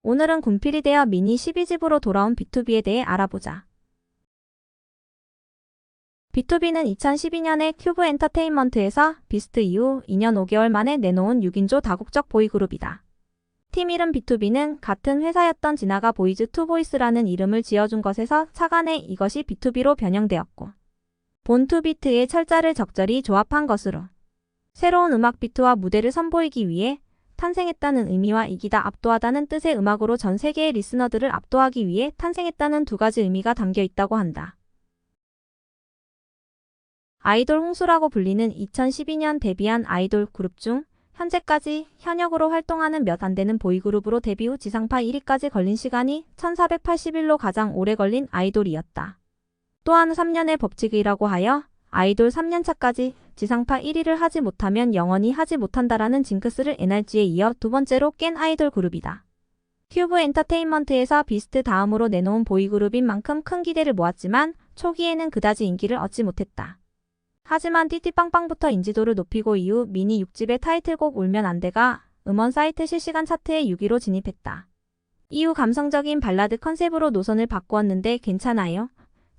오늘은 군필이 되어 미니 12집으로 돌아온 BTOB에 대해 알아보자. BTOB는 2012년에 큐브 엔터테인먼트에서 비스트 이후 2년 5개월 만에 내놓은 6인조 다국적 보이그룹이다. 팀 이름 BTOB는 같은 회사였던 지나가 보이즈 투보이스라는 이름을 지어준 것에서 착안해 이것이 BTOB로 변형되었고, 본 투비트의 철자를 적절히 조합한 것으로 새로운 음악 비트와 무대를 선보이기 위해 탄생했다는 의미와 이기다 압도하다는 뜻의 음악으로 전 세계의 리스너들을 압도하기 위해 탄생했다는 두 가지 의미가 담겨 있다고 한다. 아이돌 홍수라고 불리는 2012년 데뷔한 아이돌 그룹 중 현재까지 현역으로 활동하는 몇 안 되는 보이그룹으로 데뷔 후 지상파 1위까지 걸린 시간이 1480일로 가장 오래 걸린 아이돌이었다. 또한 3년의 법칙이라고 하여 아이돌 3년차까지 지상파 1위를 하지 못하면 영원히 하지 못한다라는 징크스를 NRG에 이어 두 번째로 깬 아이돌 그룹이다. 큐브 엔터테인먼트에서 비스트 다음으로 내놓은 보이그룹인 만큼 큰 기대를 모았지만 초기에는 그다지 인기를 얻지 못했다. 하지만 띠띠빵빵부터 인지도를 높이고 이후 미니 6집의 타이틀곡 울면 안 돼가 음원 사이트 실시간 차트에 6위로 진입했다. 이후 감성적인 발라드 컨셉으로 노선을 바꾸었는데 괜찮아요.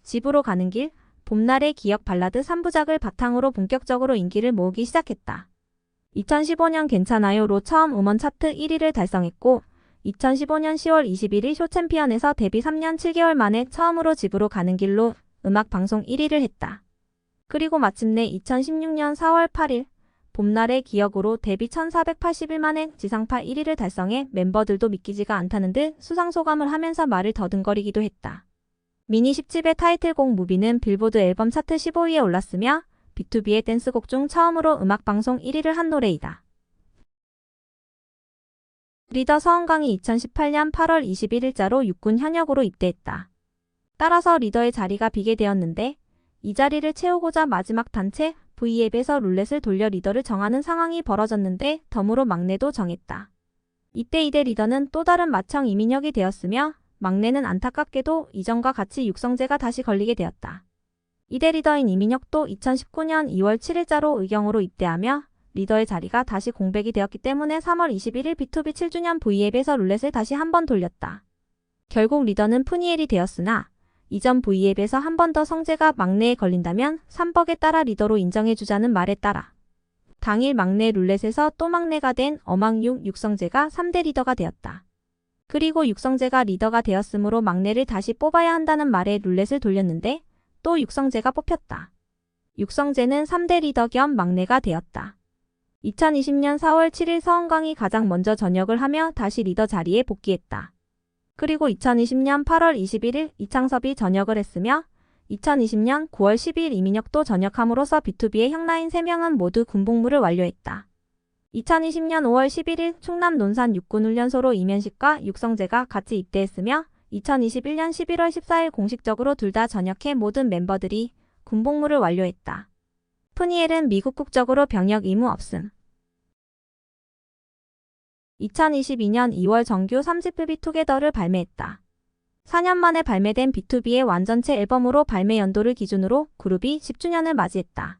집으로 가는 길, 봄날의 기억 발라드 3부작을 바탕으로 본격적으로 인기를 모으기 시작했다. 2015년 괜찮아요로 처음 음원 차트 1위를 달성했고 2015년 10월 21일 쇼챔피언에서 데뷔 3년 7개월 만에 처음으로 집으로 가는 길로 음악 방송 1위를 했다. 그리고 마침내 2016년 4월 8일 봄날의 기억으로 데뷔 1480일 만에 지상파 1위를 달성해 멤버들도 믿기지가 않다는 듯 수상소감을 하면서 말을 더듬거리기도 했다. 미니 10집의 타이틀곡 무비는 빌보드 앨범 차트 15위에 올랐으며 BTOB의 댄스곡 중 처음으로 음악방송 1위를 한 노래이다. 리더 서은광이 2018년 8월 21일자로 육군 현역으로 입대했다. 따라서 리더의 자리가 비게 되었는데 이 자리를 채우고자 마지막 단체 V앱에서 룰렛을 돌려 리더를 정하는 상황이 벌어졌는데 덤으로 막내도 정했다. 이때 2대 리더는 또 다른 맏형 이민혁이 되었으며 막내는 안타깝게도 이전과 같이 육성재가 다시 걸리게 되었다. 2대 리더인 이민혁도 2019년 2월 7일자로 의경으로 입대하며 리더의 자리가 다시 공백이 되었기 때문에 3월 21일 BTOB 7주년 V앱에서 룰렛을 다시 한 번 돌렸다. 결국 리더는 푸니엘이 되었으나 이전 V앱에서 한 번 더 성재가 막내에 걸린다면 3벅에 따라 리더로 인정해주자는 말에 따라 당일 막내 룰렛에서 또 막내가 된 어망6 육성재가 3대 리더가 되었다. 그리고 육성재가 리더가 되었으므로 막내를 다시 뽑아야 한다는 말에 룰렛을 돌렸는데 또 육성재가 뽑혔다. 육성재는 3대 리더 겸 막내가 되었다. 2020년 4월 7일 서은광이 가장 먼저 전역을 하며 다시 리더 자리에 복귀했다. 그리고 2020년 8월 21일 이창섭이 전역을 했으며 2020년 9월 12일 이민혁도 전역함으로써 BTOB의 형라인 3명은 모두 군복무를 완료했다. 2020년 5월 11일 충남 논산 육군훈련소로 이면식과 육성재가 같이 입대했으며 2021년 11월 14일 공식적으로 둘 다 전역해 모든 멤버들이 군복무를 완료했다. 푸니엘은 미국 국적으로 병역 의무 없음. 2022년 2월 정규 3집 BTOGETHER를 발매했다. 4년 만에 발매된 BTOB의 완전체 앨범으로 발매 연도를 기준으로 그룹이 10주년을 맞이했다.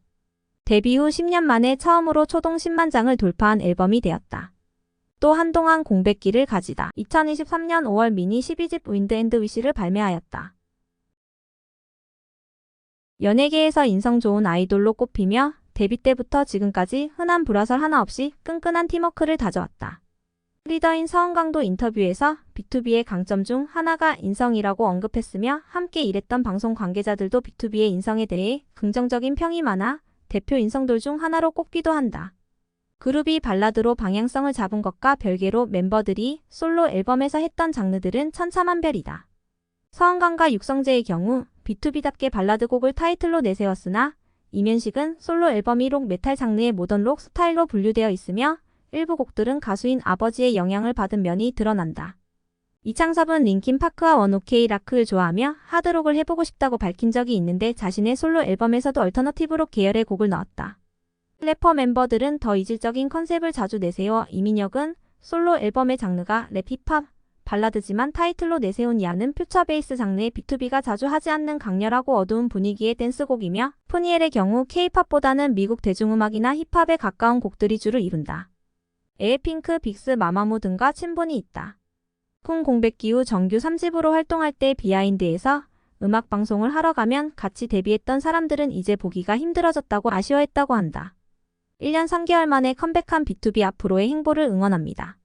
데뷔 후 10년 만에 처음으로 초동 10만 장을 돌파한 앨범이 되었다. 또 한동안 공백기를 가지다 2023년 5월 미니 12집 윈드 앤드 위시를 발매하였다. 연예계에서 인성 좋은 아이돌로 꼽히며 데뷔 때부터 지금까지 흔한 불화설 하나 없이 끈끈한 팀워크를 다져왔다. 리더인 서은광도 인터뷰에서 BTOB의 강점 중 하나가 인성이라고 언급했으며 함께 일했던 방송 관계자들도 BTOB의 인성에 대해 긍정적인 평이 많아 대표 인성돌 중 하나로 꼽기도 한다. 그룹이 발라드로 방향성을 잡은 것과 별개로 멤버들이 솔로 앨범에서 했던 장르들은 천차만별이다. 서은광과 육성재의 경우 BTOB답게 발라드 곡을 타이틀로 내세웠으나 이면식은 솔로 앨범이 록 메탈 장르의 모던 록 스타일로 분류되어 있으며 일부 곡들은 가수인 아버지의 영향을 받은 면이 드러난다. 이창섭은 링킨파크와 원오케이 라크를 좋아하며 하드록을 해보고 싶다고 밝힌 적이 있는데 자신의 솔로 앨범에서도 얼터너티브 록 계열의 곡을 넣었다. 래퍼 멤버들은 더 이질적인 컨셉을 자주 내세워 이민혁은 솔로 앨범의 장르가 랩 힙합, 발라드지만 타이틀로 내세운 야는 퓨처 베이스 장르의 BTOB가 자주 하지 않는 강렬하고 어두운 분위기의 댄스곡이며 푸니엘의 경우 K-팝보다는 미국 대중음악이나 힙합에 가까운 곡들이 주를 이룬다. 에어핑크, 빅스, 마마무 등과 친분이 있다. 쿵 공백 이후 정규 3집으로 활동할 때 비하인드에서 음악 방송을 하러 가면 같이 데뷔했던 사람들은 이제 보기가 힘들어졌다고 아쉬워했다고 한다. 1년 3개월 만에 컴백한 BTOB 앞으로의 행보를 응원합니다.